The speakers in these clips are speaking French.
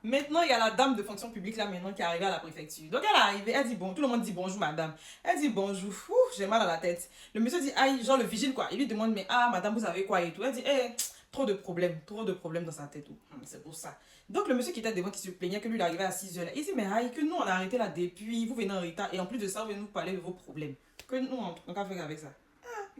Maintenant, il y a la dame de fonction publique là maintenant qui est arrivée à la préfecture. Donc elle est arrivée, elle dit bon, tout le monde dit bonjour madame. Elle dit bonjour, j'ai mal à la tête. Le monsieur dit aïe, genre le vigile quoi. Il lui demande mais ah madame vous avez quoi et tout. Elle dit trop de problèmes dans sa tête. C'est pour ça. Donc le monsieur qui était devant qui se plaignait que lui il arrivait à 6 heures. Il dit mais aïe que nous on a arrêté là depuis, vous venez en retard et en plus de ça vous venez nous parler de vos problèmes. Que nous on a fait avec ça.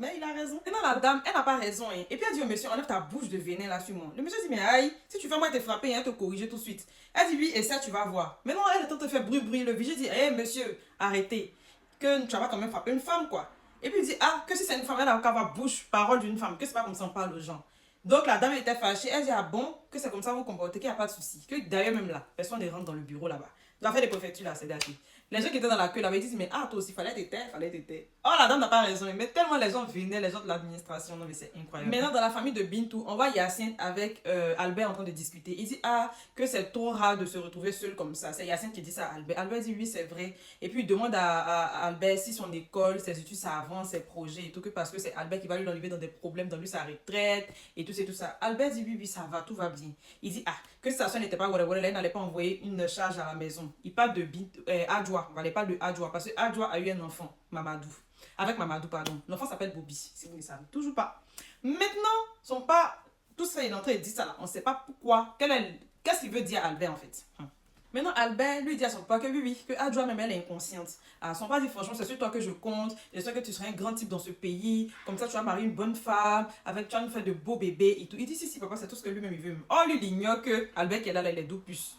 Mais il a raison. Maintenant, la dame, elle n'a pas raison. Hein. Et puis elle dit au monsieur, enlève ta bouche de venin là sur moi. Le monsieur dit, mais aïe, si tu fais moi te frapper, elle te corriger tout de suite. Elle dit, oui, et ça, tu vas voir. Maintenant, elle est en train de faire bruit. Le vigile dit, hé, monsieur, arrêtez. Que tu vas pas quand même frapper une femme, quoi. Et puis il dit, ah, que si c'est une femme, elle a qu'à avoir bouche, parole d'une femme. Que c'est pas comme ça on parle aux gens. Donc la dame était fâchée. Elle dit, ah bon, que c'est comme ça vous comportez, qu'il n'y a pas de souci. Que d'ailleurs, même là, personne ne rentre dans le bureau là-bas. L'affaire des préfectures là, c'est gâté. Les gens qui étaient dans la queue là, ils disent, mais ah, toi aussi, fallait t'aider. Oh, la dame n'a pas raison. Mais tellement les gens venaient, les gens de l'administration, non, mais c'est incroyable. Maintenant, dans la famille de Bintou, on voit Yacine avec Albert en train de discuter. Il dit, ah, que c'est trop rare de se retrouver seul comme ça. C'est Yacine qui dit ça à Albert. Albert dit, oui, c'est vrai. Et puis, il demande à Albert si son école, ses études, ça avance, ses projets et tout, que parce que c'est Albert qui va lui enlever dans des problèmes, dans lui sa retraite et tout, c'est tout ça. Albert dit, oui, ça va, tout va bien. Il dit, ah, que sa soeur n'était pas elle n'allait pas envoyer une charge à la maison. Il parle de Adjoa. On ne parle de Adjoa parce que Adjoa a eu un enfant, Mamadou. Avec Mamadou, pardon. L'enfant s'appelle Bobby, si vous ne savez toujours pas. Maintenant, son pas, tout ça, il est en train de dire ça là. On ne sait pas pourquoi. Qu'est-ce qu'il veut dire à Albert en fait? Maintenant, Albert lui dit à son père que oui, que Adjoa même elle est inconsciente. Son père dit franchement, c'est sur toi que je compte. J'espère que tu seras un grand type dans ce pays. Comme ça, tu vas marier une bonne femme. Tu vas nous faire de beaux bébés et tout. Il dit si, papa, c'est tout ce que lui-même il veut. Oh, lui, il ignore que Albert qui est là, il est deux puces.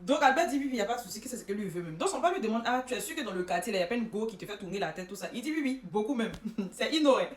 Donc Albert dit oui, il n'y a pas de souci, que c'est ce que lui veut même. Donc son père lui demande, ah, tu es sûr que dans le quartier, il n'y a pas une go qui te fait tourner la tête, tout ça. Il dit oui, beaucoup même. C'est ignoré.